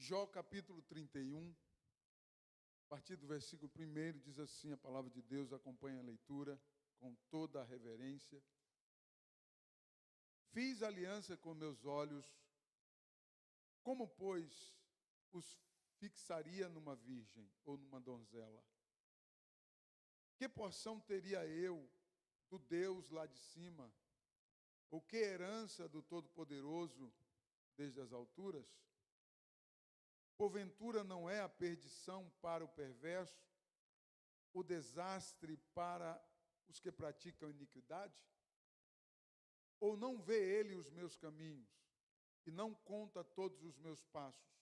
Jó capítulo 31, a partir do versículo 1, diz assim a palavra de Deus, acompanha a leitura com toda a reverência. Fiz aliança com meus olhos, como, pois, os fixaria numa virgem ou numa donzela? Que porção teria eu do Deus lá de cima? Ou que herança do Todo-Poderoso desde as alturas? Porventura não é a perdição para o perverso, o desastre para os que praticam iniquidade? Ou não vê ele os meus caminhos e não conta todos os meus passos?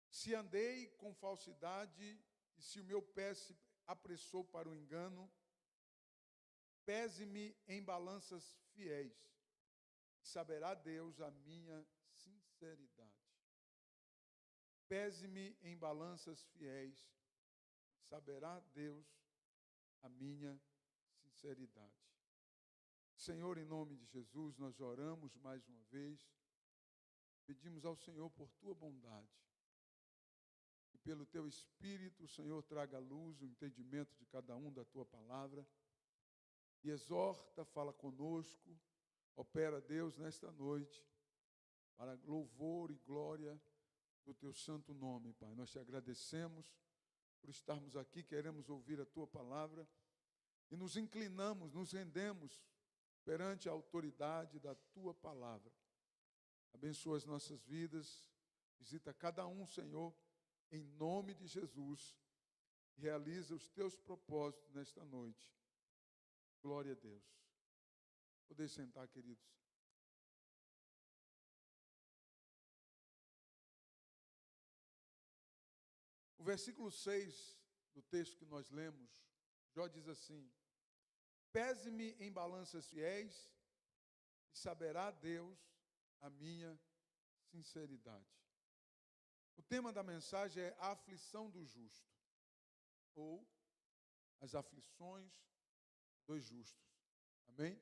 Se andei com falsidade e se o meu pé se apressou para o engano, pese-me em balanças fiéis, e saberá Deus a minha sinceridade. Pese-me em balanças fiéis, saberá Deus a minha sinceridade. Senhor, em nome de Jesus, nós oramos mais uma vez, pedimos ao Senhor por tua bondade, e pelo teu Espírito, o Senhor traga a luz, o entendimento de cada um da tua palavra, e exorta, fala conosco, opera, Deus, nesta noite, para louvor e glória do teu santo nome, Pai. Nós te agradecemos por estarmos aqui, queremos ouvir a tua palavra, e nos inclinamos, nos rendemos perante a autoridade da tua palavra. Abençoa as nossas vidas, visita cada um, Senhor, em nome de Jesus, realiza os teus propósitos nesta noite. Glória a Deus. Poder sentar, queridos. O versículo 6 do texto que nós lemos, Jó diz assim: pese-me em balanças fiéis e saberá Deus a minha sinceridade. O tema da mensagem é a aflição do justo, ou as aflições dos justos. Amém?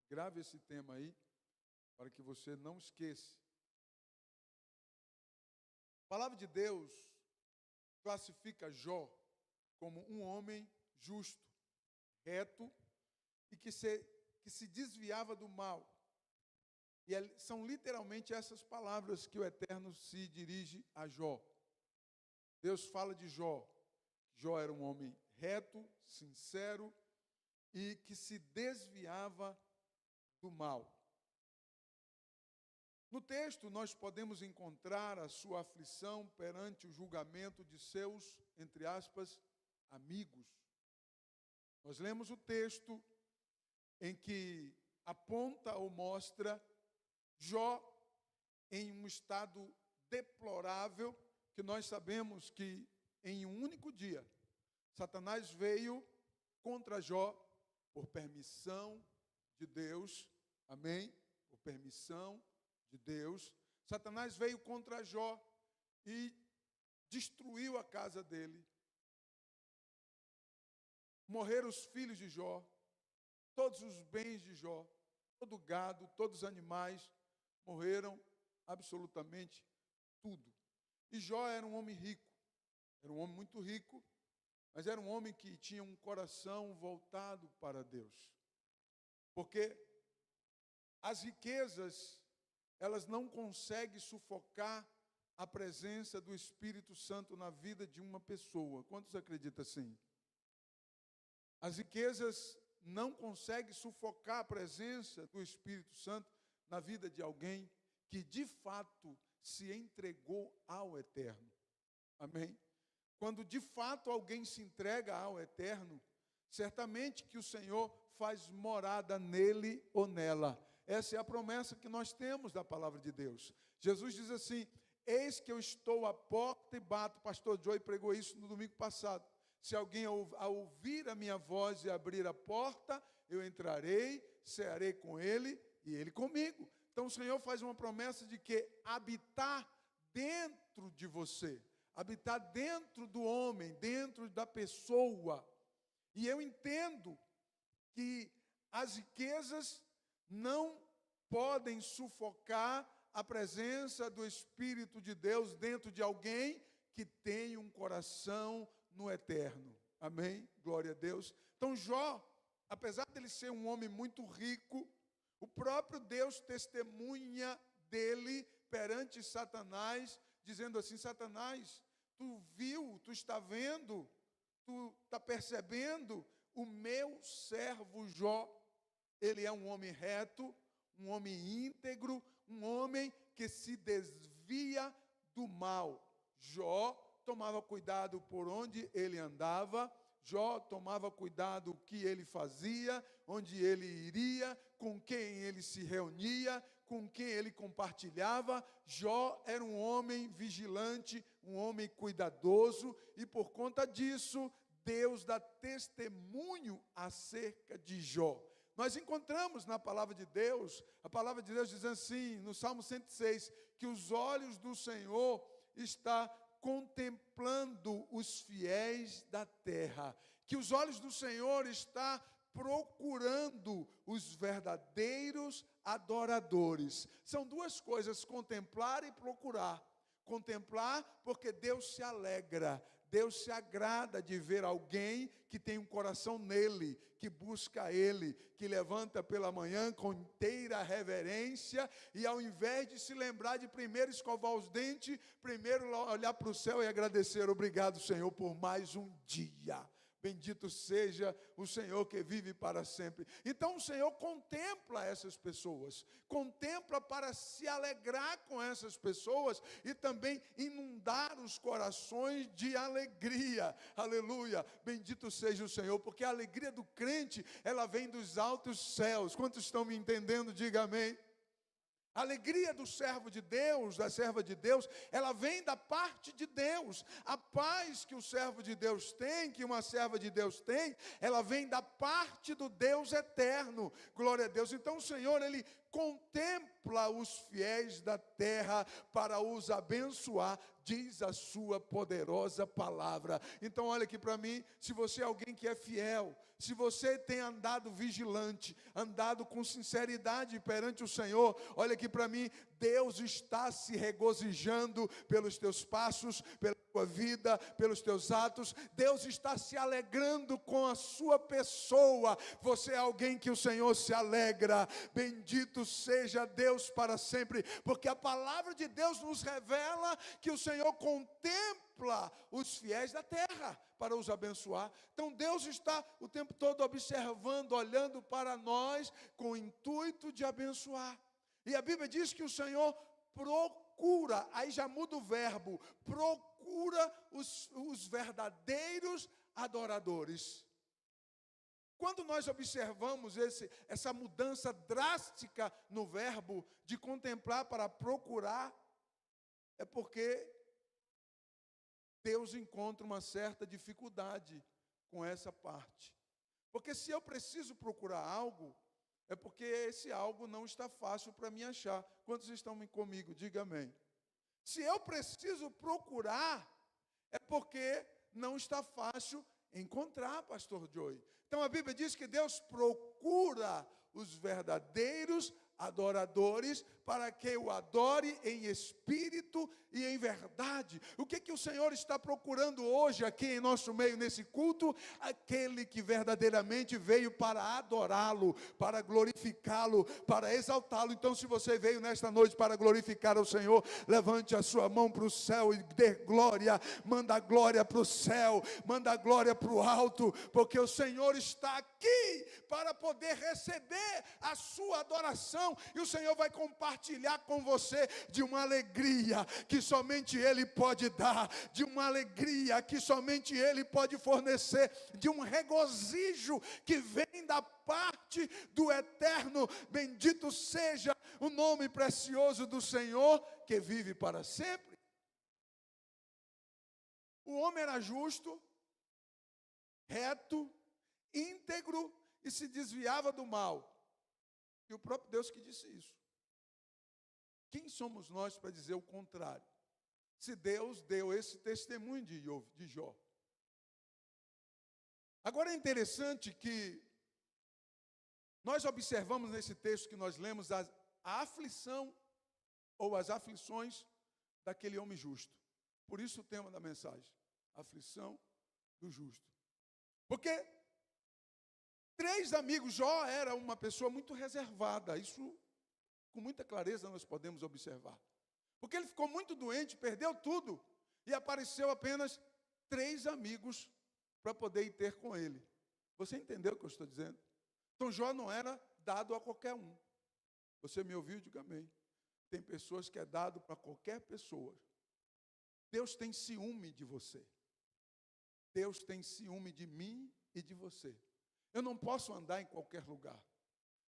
Grave esse tema aí, para que você não esqueça. A palavra de Deus classifica Jó como um homem justo, reto, e que se desviava do mal. E são literalmente essas palavras que o Eterno se dirige a Jó. Deus fala de Jó. Jó era um homem reto, sincero e que se desviava do mal. No texto, nós podemos encontrar a sua aflição perante o julgamento de seus, entre aspas, amigos. Nós lemos o texto em que aponta ou mostra Jó em um estado deplorável, que nós sabemos que em um único dia, Satanás veio contra Jó por permissão de Deus, amém? Por permissão de Deus. Satanás veio contra Jó e destruiu a casa dele. Morreram os filhos de Jó, todos os bens de Jó, todo o gado, todos os animais, morreram absolutamente tudo. E Jó era um homem rico, era um homem muito rico, mas era um homem que tinha um coração voltado para Deus. Porque as riquezas, elas não conseguem sufocar a presença do Espírito Santo na vida de uma pessoa. Quantos acreditam assim? As riquezas não conseguem sufocar a presença do Espírito Santo na vida de alguém que de fato se entregou ao Eterno. Amém? Quando de fato alguém se entrega ao Eterno, certamente que o Senhor faz morada nele ou nela. Essa é a promessa que nós temos da palavra de Deus. Jesus diz assim: eis que eu estou à porta e bato. O pastor Joey pregou isso no domingo passado. Se alguém ao ouvir a minha voz e abrir a porta, eu entrarei, cearei com ele e ele comigo. Então o Senhor faz uma promessa de que habitar dentro de você, habitar dentro do homem, dentro da pessoa. E eu entendo que as riquezas não podem sufocar a presença do Espírito de Deus dentro de alguém que tem um coração no eterno. Amém? Glória a Deus. Então Jó, apesar dele ser um homem muito rico, o próprio Deus testemunha dele perante Satanás, dizendo assim: Satanás, tu viu, tu está vendo, tu está percebendo, o meu servo Jó, ele é um homem reto, um homem íntegro, um homem que se desvia do mal. Jó tomava cuidado por onde ele andava, Jó tomava cuidado o que ele fazia, onde ele iria, com quem ele se reunia, com quem ele compartilhava. Jó era um homem vigilante, um homem cuidadoso, e por conta disso, Deus dá testemunho acerca de Jó. Nós encontramos na palavra de Deus, a palavra de Deus diz assim, no Salmo 106, que os olhos do Senhor está contemplando os fiéis da terra, que os olhos do Senhor está procurando os verdadeiros adoradores. São duas coisas, contemplar e procurar. Contemplar porque Deus se alegra, Deus se agrada de ver alguém que tem um coração nele, que busca ele, que levanta pela manhã com inteira reverência e ao invés de se lembrar de primeiro escovar os dentes, primeiro olhar para o céu e agradecer: obrigado, Senhor, por mais um dia. Bendito seja o Senhor que vive para sempre. Então o Senhor contempla essas pessoas, contempla para se alegrar com essas pessoas e também inundar os corações de alegria. Aleluia, bendito seja o Senhor, porque a alegria do crente, ela vem dos altos céus. Quantos estão me entendendo? Diga amém. A alegria do servo de Deus, da serva de Deus, ela vem da parte de Deus. A paz que o servo de Deus tem, que uma serva de Deus tem, ela vem da parte do Deus eterno. Glória a Deus. Então o Senhor, ele contempla os fiéis da terra para os abençoar, diz a sua poderosa palavra. Então olha aqui para mim, se você é alguém que é fiel, se você tem andado vigilante, andado com sinceridade perante o Senhor, olha aqui para mim, Deus está se regozijando pelos teus passos, pela tua vida, pelos teus atos. Deus está se alegrando com a sua pessoa. Você é alguém que o Senhor se alegra. Bendito seja Deus para sempre, porque a palavra de Deus nos revela que o Senhor contempla os fiéis da terra para os abençoar. Então Deus está o tempo todo observando, olhando para nós com o intuito de abençoar. E a Bíblia diz que o Senhor procura, aí já muda o verbo, procura os verdadeiros adoradores. Quando nós observamos essa mudança drástica no verbo de contemplar para procurar, é porque Deus encontra uma certa dificuldade com essa parte. Porque se eu preciso procurar algo, é porque esse algo não está fácil para mim achar. Quantos estão comigo? Diga amém. Se eu preciso procurar, é porque não está fácil encontrar, pastor Joey. Então a Bíblia diz que Deus procura os verdadeiros adoradores para que o adore em espírito e em verdade. O que o Senhor está procurando hoje aqui em nosso meio nesse culto? Aquele que verdadeiramente veio para adorá-lo, para glorificá-lo, para exaltá-lo. Então, se você veio nesta noite para glorificar o Senhor, levante a sua mão para o céu e dê glória. Manda glória para o céu, manda glória para o alto, porque o Senhor está aqui para poder receber a sua adoração. E o Senhor vai compartilhar com você de uma alegria que somente Ele pode dar, de uma alegria que somente Ele pode fornecer, de um regozijo que vem da parte do eterno. Bendito seja o nome precioso do Senhor, que vive para sempre. O homem era justo, reto, íntegro e se desviava do mal. E o próprio Deus que disse isso. Quem somos nós para dizer o contrário? Se Deus deu esse testemunho de Jó. Agora é interessante que nós observamos nesse texto que nós lemos a aflição ou as aflições daquele homem justo. Por isso o tema da mensagem, aflição do justo. Porque 3 amigos, Jó era uma pessoa muito reservada, isso com muita clareza nós podemos observar. Porque ele ficou muito doente, perdeu tudo, e apareceu apenas 3 amigos para poder ir ter com ele. Você entendeu o que eu estou dizendo? Então Jó não era dado a qualquer um. Você me ouviu? Diga amém. Tem pessoas que é dado para qualquer pessoa. Deus tem ciúme de você. Deus tem ciúme de mim e de você. Eu não posso andar em qualquer lugar,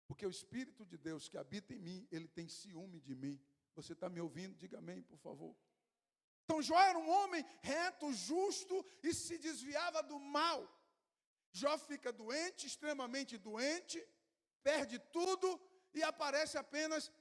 porque o Espírito de Deus que habita em mim, ele tem ciúme de mim. Você está me ouvindo? Diga amém, por favor. Então Jó era um homem reto, justo e se desviava do mal. Jó fica doente, extremamente doente, perde tudo e aparece apenas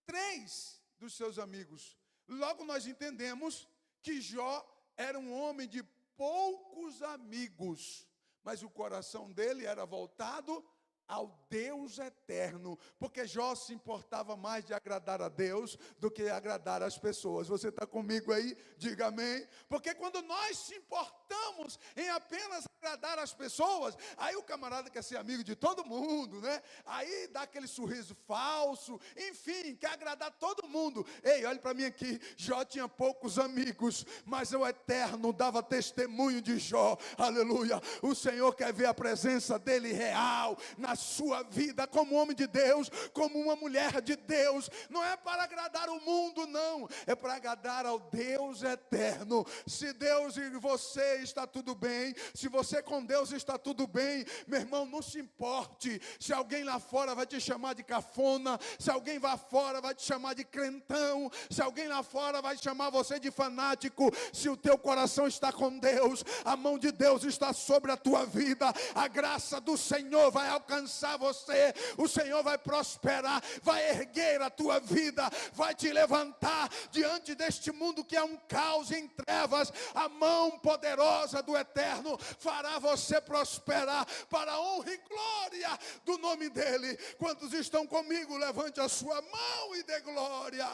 3 dos seus amigos. Logo nós entendemos que Jó era um homem de poucos amigos, mas o coração dele era voltado ao Deus eterno, porque Jó se importava mais de agradar a Deus do que agradar as pessoas. Você está comigo aí? Diga amém. Porque quando nós se importamos em apenas agradar as pessoas, aí o camarada quer ser amigo de todo mundo, né? Aí dá aquele sorriso falso, enfim, quer agradar todo mundo. Ei, olhe para mim aqui, Jó tinha poucos amigos, mas o eterno dava testemunho de Jó, aleluia. O Senhor quer ver a presença dele real na sua vida, como homem de Deus, como uma mulher de Deus. Não é para agradar o mundo, não, é para agradar ao Deus eterno. Se Deus e você está tudo bem, se você com Deus está tudo bem, meu irmão, não se importe se alguém lá fora vai te chamar de cafona, se alguém lá fora vai te chamar de crentão, se alguém lá fora vai chamar você de fanático. Se o teu coração está com Deus, a mão de Deus está sobre a tua vida, a graça do Senhor vai alcançar você, o Senhor vai prosperar, vai erguer a tua vida, vai te levantar diante deste mundo que é um caos em trevas. A mão poderosa do Eterno fará você prosperar para a honra e glória do nome dEle. Quantos estão comigo? Levante a sua mão e dê glória.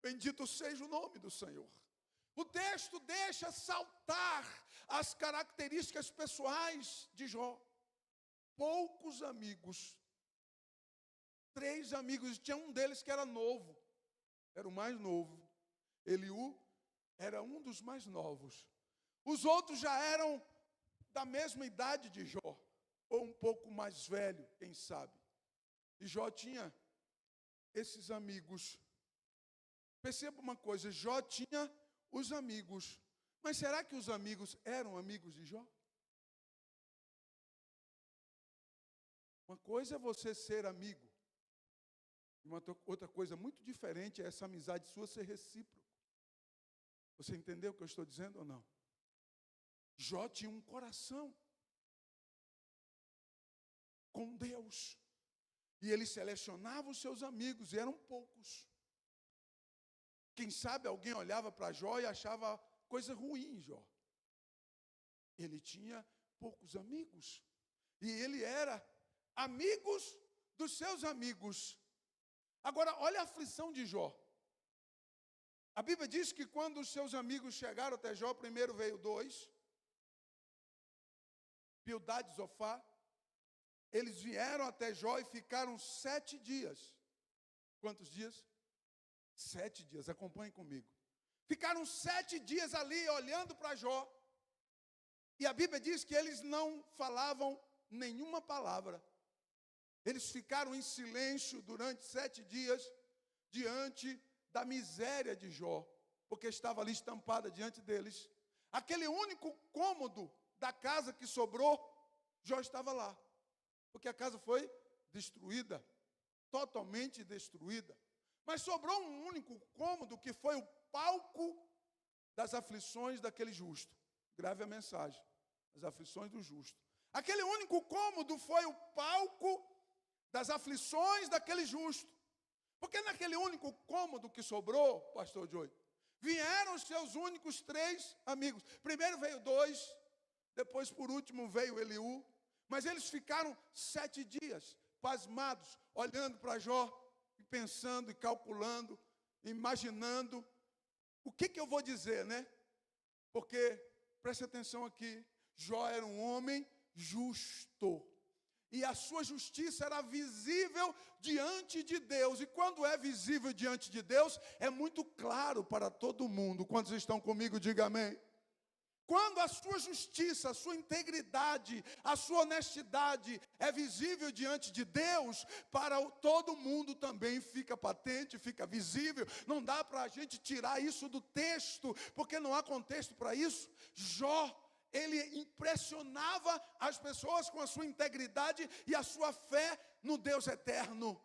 Bendito seja o nome do Senhor. O texto deixa saltar as características pessoais de Jó. Poucos amigos. 3 amigos. Tinha um deles que era novo. Era o mais novo. Eliú era um dos mais novos. Os outros já eram da mesma idade de Jó. Ou um pouco mais velho, quem sabe. E Jó tinha esses amigos. Perceba uma coisa. Jó tinha os amigos. Mas será que os amigos eram amigos de Jó? Uma coisa é você ser amigo. E uma outra coisa muito diferente é essa amizade sua ser recíproca. Você entendeu o que eu estou dizendo ou não? Jó tinha um coração com Deus. E ele selecionava os seus amigos, e eram poucos. Quem sabe alguém olhava para Jó e achava coisa ruim em Jó. Ele tinha poucos amigos. E ele era amigos dos seus amigos. Agora, olha a aflição de Jó. A Bíblia diz que quando os seus amigos chegaram até Jó, primeiro veio 2, Bildade e Zofar. Eles vieram até Jó e ficaram 7 dias. Quantos dias? 7 dias, acompanhe comigo. Ficaram 7 dias ali olhando para Jó. E a Bíblia diz que eles não falavam nenhuma palavra. Eles ficaram em silêncio durante 7 dias diante da miséria de Jó, porque estava ali estampada diante deles. Aquele único cômodo da casa que sobrou, Jó estava lá, porque a casa foi destruída, totalmente destruída. Mas sobrou um único cômodo que foi o palco das aflições daquele justo. Grave a mensagem, as aflições do justo. Aquele único cômodo foi o palco das aflições daquele justo. Porque naquele único cômodo que sobrou, pastor Joey, vieram os seus únicos 3 amigos. Primeiro veio 2, depois por último veio Eliú. Mas eles ficaram 7 dias. pasmados, olhando para Jó, e pensando, e calculando, imaginando, o que eu vou dizer, né? Porque, preste atenção aqui, Jó era um homem justo. E a sua justiça era visível diante de Deus. E quando é visível diante de Deus, é muito claro para todo mundo. Quantos estão comigo, diga amém. Quando a sua justiça, a sua integridade, a sua honestidade é visível diante de Deus, para todo mundo também fica patente, fica visível. Não dá para a gente tirar isso do texto, porque não há contexto para isso. Jó, ele impressionava as pessoas com a sua integridade e a sua fé no Deus eterno.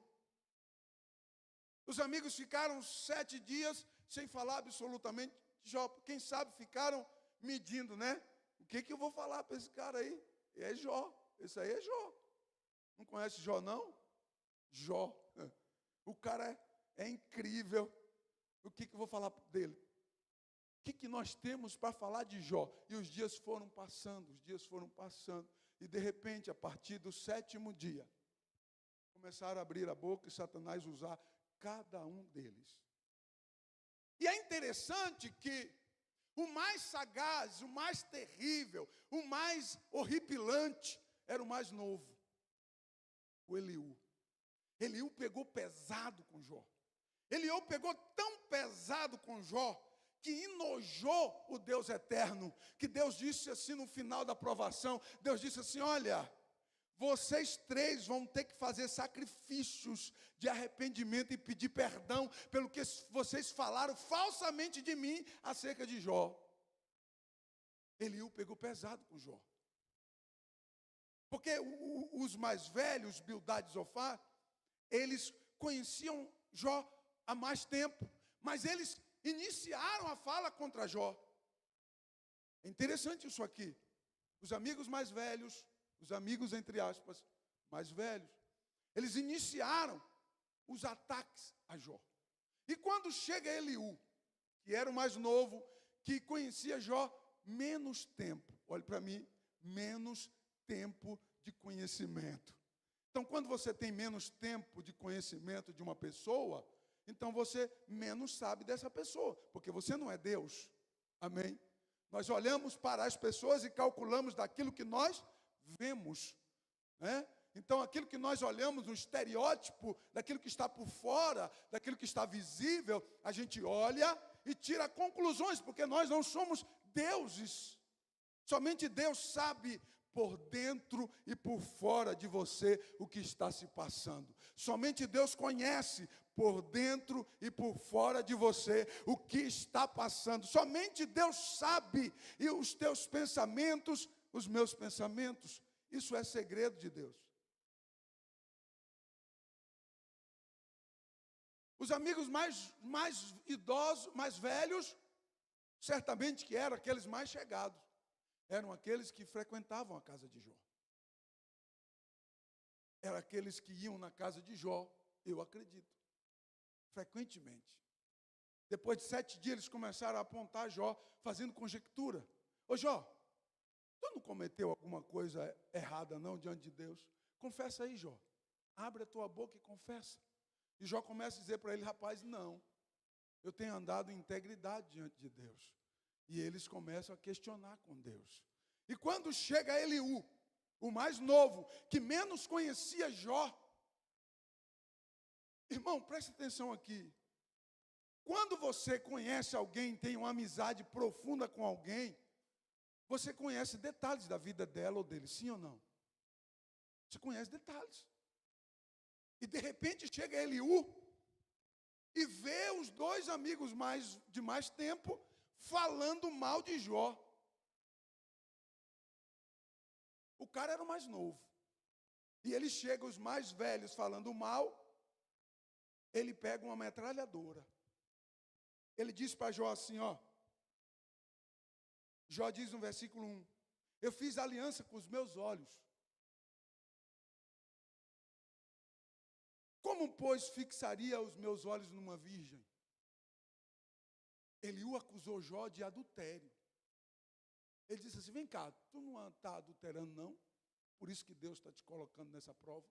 Os amigos ficaram 7 dias sem falar absolutamente de Jó. Quem sabe ficaram medindo, né? O que eu vou falar para esse cara aí? É Jó. Esse aí é Jó. Não conhece Jó, não? Jó. O cara é incrível. O que eu vou falar dele? O que nós temos para falar de Jó? E os dias foram passando, e de repente, a partir do 7º dia, começaram a abrir a boca e Satanás usar cada um deles. E é interessante que o mais sagaz, o mais terrível, o mais horripilante, era o mais novo, o Eliú. Eliú pegou pesado com Jó. Eliú pegou tão pesado com Jó, que enojou o Deus eterno, que Deus disse assim no final da provação, Deus disse assim, olha, vocês 3 vão ter que fazer sacrifícios de arrependimento e pedir perdão pelo que vocês falaram falsamente de mim acerca de Jó. Eliú pegou pesado com Jó. Porque os mais velhos, Bildade e Zofar, eles conheciam Jó há mais tempo, mas eles iniciaram a fala contra Jó. É interessante isso aqui. Os amigos mais velhos, os amigos, entre aspas, mais velhos, eles iniciaram os ataques a Jó. E quando chega Eliú, que era o mais novo, que conhecia Jó menos tempo, olhe para mim, menos tempo de conhecimento. Então, quando você tem menos tempo de conhecimento de uma pessoa, então você menos sabe dessa pessoa, porque você não é Deus. Amém? Nós olhamos para as pessoas e calculamos daquilo que nós vemos, né? Então, aquilo que nós olhamos no estereótipo, daquilo que está por fora, daquilo que está visível, a gente olha e tira conclusões, porque nós não somos deuses. Somente Deus sabe por dentro e por fora de você o que está se passando. Somente Deus conhece por dentro e por fora de você o que está passando. Somente Deus sabe, e os teus pensamentos, os meus pensamentos, isso é segredo de Deus. Os amigos mais idosos, mais velhos, certamente que eram aqueles mais chegados, eram aqueles que frequentavam a casa de Jó. Eram aqueles que iam na casa de Jó, eu acredito, frequentemente. Depois de 7 dias, eles começaram a apontar Jó, fazendo conjectura. Ô Jó, tu não cometeu alguma coisa errada não diante de Deus? Confessa aí, Jó. Abre a tua boca e confessa. E Jó começa a dizer para ele, rapaz, não. Eu tenho andado em integridade diante de Deus. E eles começam a questionar com Deus. E quando chega Eliú, o mais novo, que menos conhecia Jó. Irmão, preste atenção aqui. Quando você conhece alguém, tem uma amizade profunda com alguém, você conhece detalhes da vida dela ou dele, sim ou não? Você conhece detalhes. E de repente chega Eliú e vê os 2 amigos de mais tempo falando mal de Jó. O cara era o mais novo. E ele chega, os mais velhos falando mal, ele pega uma metralhadora. Ele diz para Jó assim, ó. Jó diz no versículo 1, eu fiz aliança com os meus olhos. Como, pois, fixaria os meus olhos numa virgem? Eliú acusou Jó de adultério. Ele disse assim, vem cá, tu não está adulterando não? Por isso que Deus está te colocando nessa prova.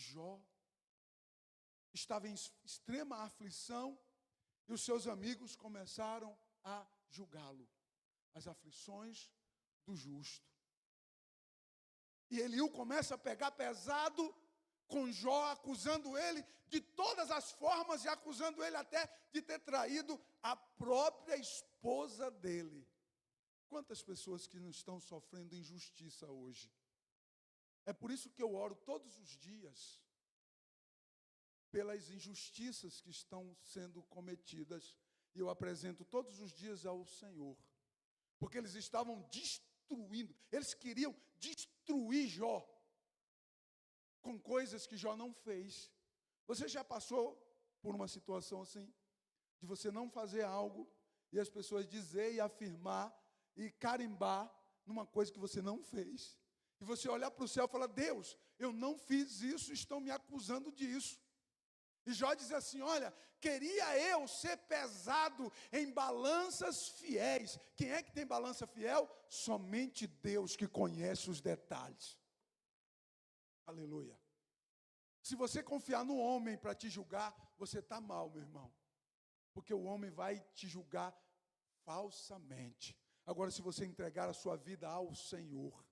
Jó estava em extrema aflição e os seus amigos começaram a julgá-lo. As aflições do justo. E Eliú começa a pegar pesado com Jó, acusando ele de todas as formas e acusando ele até de ter traído a própria esposa dele. Quantas pessoas que não estão sofrendo injustiça hoje? É por isso que eu oro todos os dias pelas injustiças que estão sendo cometidas e eu apresento todos os dias ao Senhor, porque eles estavam destruindo, eles queriam destruir Jó com coisas que Jó não fez. Você já passou por uma situação assim, de você não fazer algo e as pessoas dizer e afirmar e carimbar numa coisa que você não fez, e você olhar para o céu e falar: Deus, eu não fiz isso, estão me acusando disso. E Jó diz assim: olha, queria eu ser pesado em balanças fiéis. Quem é que tem balança fiel? Somente Deus, que conhece os detalhes. Aleluia. Se você confiar no homem para te julgar, você está mal, meu irmão. Porque o homem vai te julgar falsamente. Agora, se você entregar a sua vida ao Senhor,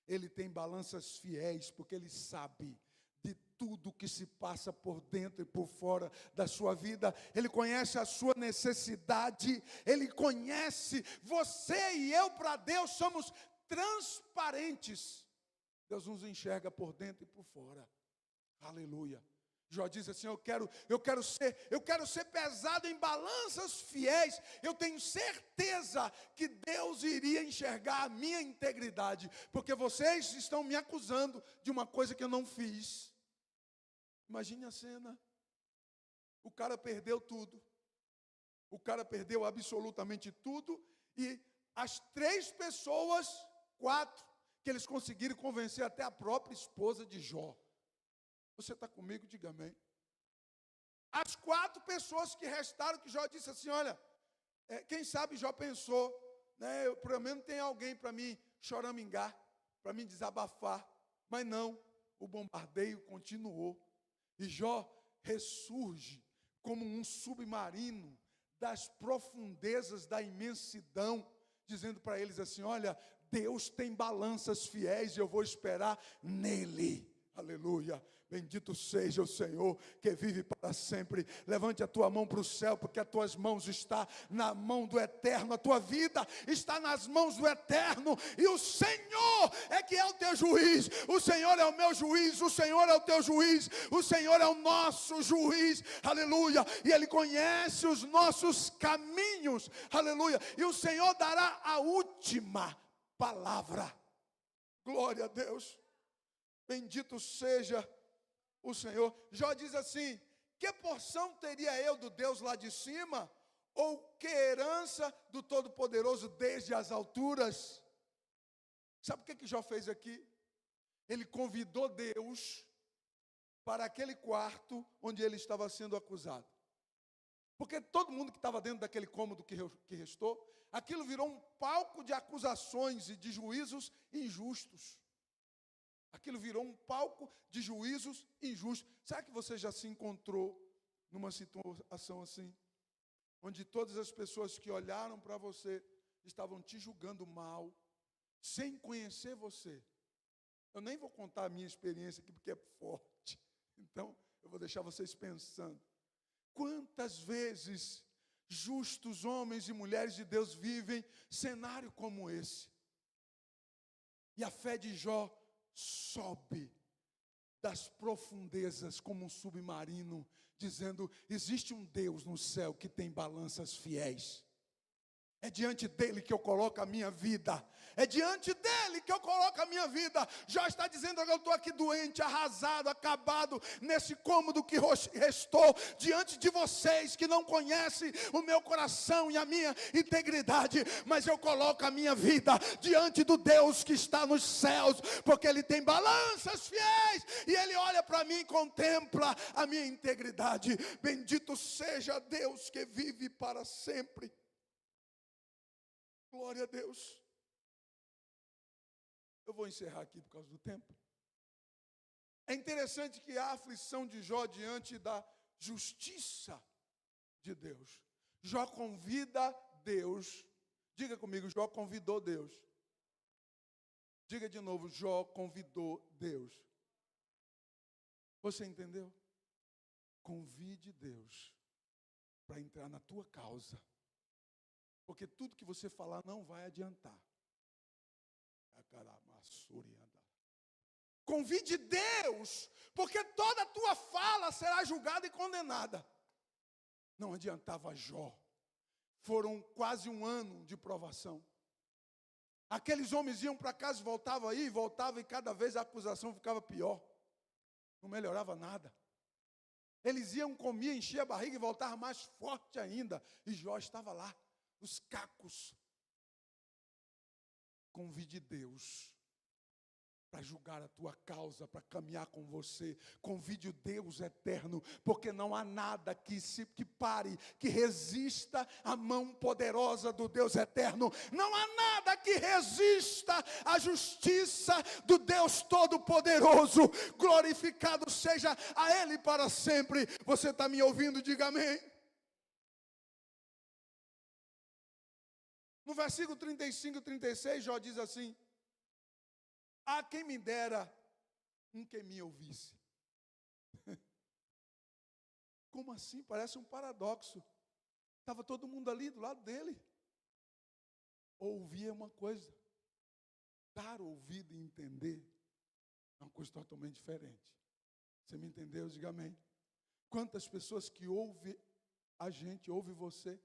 Ele tem balanças fiéis, porque Ele sabe de tudo que se passa por dentro e por fora da sua vida. Ele conhece a sua necessidade, Ele conhece você e eu. Para Deus somos transparentes. Deus nos enxerga por dentro e por fora. Aleluia. Jó diz assim: eu quero ser pesado em balanças fiéis. Eu tenho certeza que Deus iria enxergar a minha integridade, porque vocês estão me acusando de uma coisa que eu não fiz. Imagine a cena. O cara perdeu tudo. O cara perdeu absolutamente tudo. E as 3 pessoas, 4, que eles conseguiram convencer até a própria esposa de Jó. Você está comigo? Diga amém. As 4 pessoas que restaram, que Jó disse assim: olha, quem sabe Jó pensou, né, pelo menos tem alguém para mim choramingar, para mim desabafar. Mas não, o bombardeio continuou. E Jó ressurge como um submarino das profundezas da imensidão, dizendo para eles assim: olha, Deus tem balanças fiéis e eu vou esperar nele. Aleluia. Bendito seja o Senhor que vive para sempre. Levante a tua mão para o céu, porque as tuas mãos estão na mão do Eterno. A tua vida está nas mãos do Eterno. E o Senhor é que é o teu juiz. O Senhor é o meu juiz. O Senhor é o teu juiz. O Senhor é o nosso juiz. Aleluia. E Ele conhece os nossos caminhos. Aleluia. E o Senhor dará a última palavra. Glória a Deus. Bendito seja o Senhor. Jó diz assim: que porção teria eu do Deus lá de cima? Ou que herança do Todo-Poderoso desde as alturas? Sabe o que Jó fez aqui? Ele convidou Deus para aquele quarto onde ele estava sendo acusado. Porque todo mundo que estava dentro daquele cômodo que restou, aquilo virou um palco de acusações e de juízos injustos. Aquilo virou um palco de juízos injustos. Será que você já se encontrou numa situação assim? Onde todas as pessoas que olharam para você estavam te julgando mal, sem conhecer você. Eu nem vou contar a minha experiência aqui, porque é forte. Então, eu vou deixar vocês pensando. Quantas vezes justos homens e mulheres de Deus vivem cenário como esse? E a fé de Jó sobe das profundezas como um submarino, dizendo: existe um Deus no céu que tem balanças fiéis. É diante dele que eu coloco a minha vida. É diante dele que eu coloco a minha vida. Já está dizendo que eu estou aqui doente, arrasado, acabado, nesse cômodo que restou, diante de vocês que não conhecem o meu coração e a minha integridade. Mas eu coloco a minha vida diante do Deus que está nos céus, porque Ele tem balanças fiéis. E Ele olha para mim e contempla a minha integridade. Bendito seja Deus que vive para sempre. Glória a Deus. Eu vou encerrar aqui por causa do tempo. É interessante que a aflição de Jó diante da justiça de Deus. Jó convida Deus. Diga comigo, Jó convidou Deus. Diga de novo, Jó convidou Deus. Você entendeu? Convide Deus para entrar na tua causa. Porque tudo que você falar não vai adiantar. Convide Deus, porque toda a tua fala será julgada e condenada. Não adiantava Jó. Foram quase um ano de provação. Aqueles homens iam para casa e voltavam aí, voltavam, e cada vez a acusação ficava pior. Não melhorava nada. Eles iam, comiam, enchiam a barriga e voltavam mais forte ainda. E Jó estava lá, os cacos. Convide Deus para julgar a tua causa, para caminhar com você. Convide o Deus eterno, porque não há nada que pare, que resista à mão poderosa do Deus eterno. Não há nada que resista à justiça do Deus Todo-Poderoso. Glorificado seja a Ele para sempre. Você está me ouvindo? Diga amém. No versículo 35 e 36, Jó diz assim: ah, quem me dera que me ouvisse. Como assim? Parece um paradoxo. Estava todo mundo ali do lado dele. Ouvir é uma coisa. Dar ouvido e entender é uma coisa totalmente diferente. Você me entendeu? Diga amém. Quantas pessoas que ouvem a gente, ouvem você,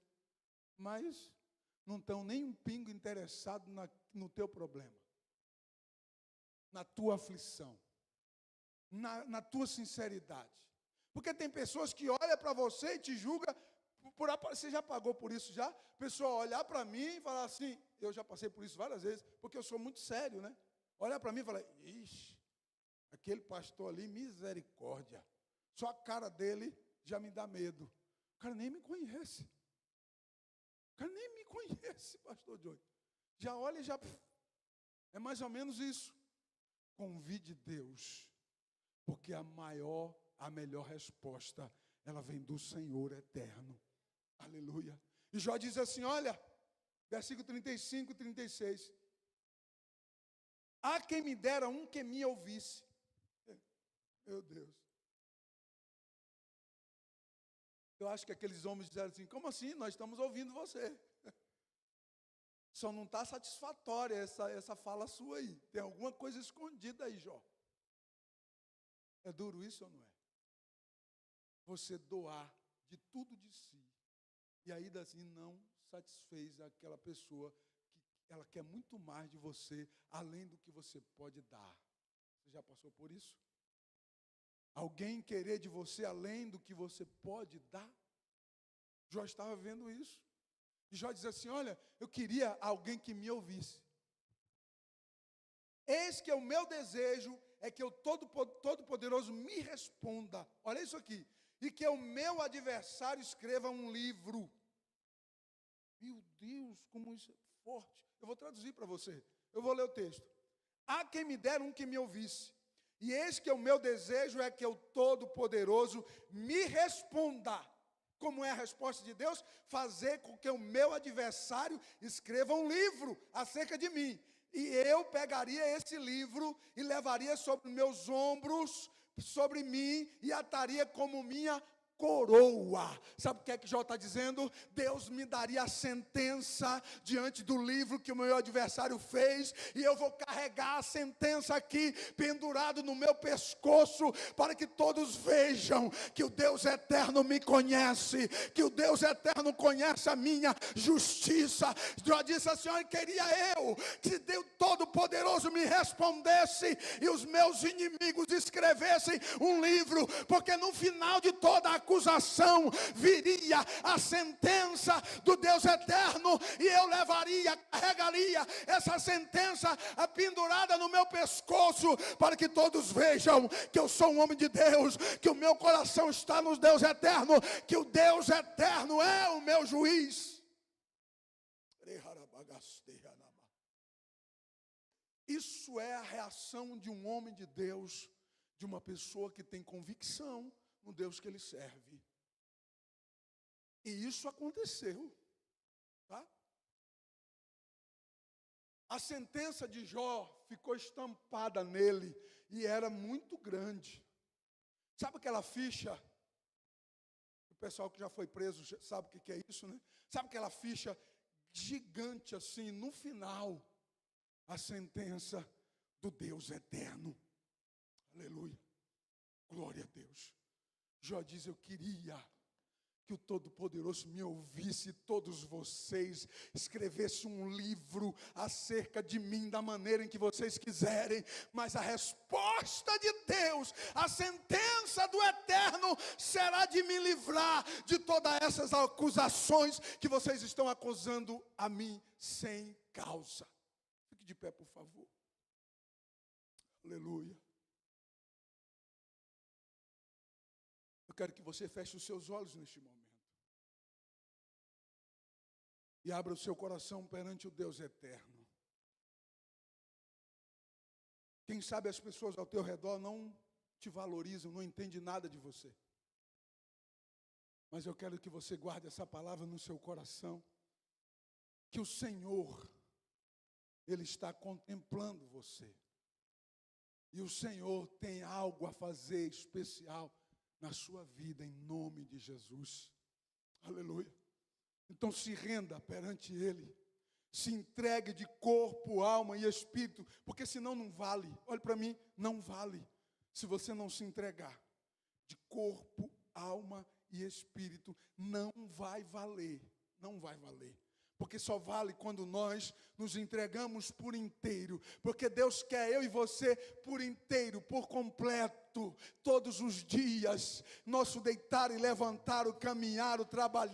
mas não estão nem um pingo interessados no teu problema, na tua aflição, na tua sinceridade. Porque tem pessoas que olham para você e te julgam, você já pagou por isso já? A pessoa olhar para mim e falar assim, eu já passei por isso várias vezes, porque eu sou muito sério, né? Olhar para mim e falar, ixi, aquele pastor ali, misericórdia. Só a cara dele já me dá medo. O cara nem me conhece. O cara nem me conhece, pastor Joey. Já olha e já... É mais ou menos isso. Convide Deus, porque a melhor resposta, ela vem do Senhor eterno. Aleluia. E Jó diz assim, olha, versículo 35 e 36. Ah, quem me dera que me ouvisse. Meu Deus. Eu acho que aqueles homens disseram assim, como assim? Nós estamos ouvindo você. Só não está satisfatória essa fala sua aí. Tem alguma coisa escondida aí, Jó. É duro isso ou não é? Você doar de tudo de si. E ainda assim não satisfez aquela pessoa que ela quer muito mais de você, além do que você pode dar. Você já passou por isso? Alguém querer de você além do que você pode dar? Jó estava vendo isso. E Jó diz assim, olha, eu queria alguém que me ouvisse. Eis que o meu desejo é que o Todo-Poderoso me responda. Olha isso aqui. E que o meu adversário escreva um livro. Meu Deus, como isso é forte. Eu vou traduzir para você. Eu vou ler o texto. Há quem me dera que me ouvisse. E eis que o meu desejo é que o Todo-Poderoso me responda. Como é a resposta de Deus? Fazer com que o meu adversário escreva um livro acerca de mim. E eu pegaria esse livro e levaria sobre meus ombros, sobre mim, e ataria como minha coroa. Sabe o que é que Jó está dizendo? Deus me daria a sentença diante do livro que o meu adversário fez, e eu vou carregar a sentença aqui, pendurado no meu pescoço, para que todos vejam que o Deus eterno me conhece, que o Deus eterno conhece a minha justiça. Jó disse assim, olha, queria eu que Deus Todo-Poderoso me respondesse, e os meus inimigos escrevessem um livro, porque no final de toda a acusação viria a sentença do Deus eterno, e eu carregaria essa sentença pendurada no meu pescoço, para que todos vejam que eu sou um homem de Deus, que o meu coração está no Deus eterno, que o Deus eterno é o meu juiz. Isso é a reação de um homem de Deus de uma pessoa que tem convicção no Deus que ele serve. E isso aconteceu, tá? A sentença de Jó ficou estampada nele e era muito grande. Sabe aquela ficha? O pessoal que já foi preso sabe o que é isso, né? Sabe aquela ficha gigante assim, no final, a sentença do Deus eterno. Aleluia. Glória a Deus. Jó diz: eu queria que o Todo-Poderoso me ouvisse, todos vocês, escrevesse um livro acerca de mim, da maneira em que vocês quiserem, mas a resposta de Deus, a sentença do Eterno, será de me livrar de todas essas acusações que vocês estão acusando a mim sem causa. Fique de pé, por favor. Aleluia. Eu quero que você feche os seus olhos neste momento e abra o seu coração perante o Deus eterno. Quem sabe as pessoas ao teu redor não te valorizam, não entendem nada de você. Mas eu quero que você guarde essa palavra no seu coração, que o Senhor, Ele está contemplando você. E o Senhor tem algo a fazer especial na sua vida, em nome de Jesus. Aleluia. Então se renda perante Ele. Se entregue de corpo, alma e espírito, porque senão não vale. Olhe para mim, não vale. Se você não se entregar de corpo, alma e espírito, não vai valer. Não vai valer. Porque só vale quando nós nos entregamos por inteiro. Porque Deus quer eu e você por inteiro, por completo. Todos os dias, nosso deitar e levantar, o caminhar, o trabalhar.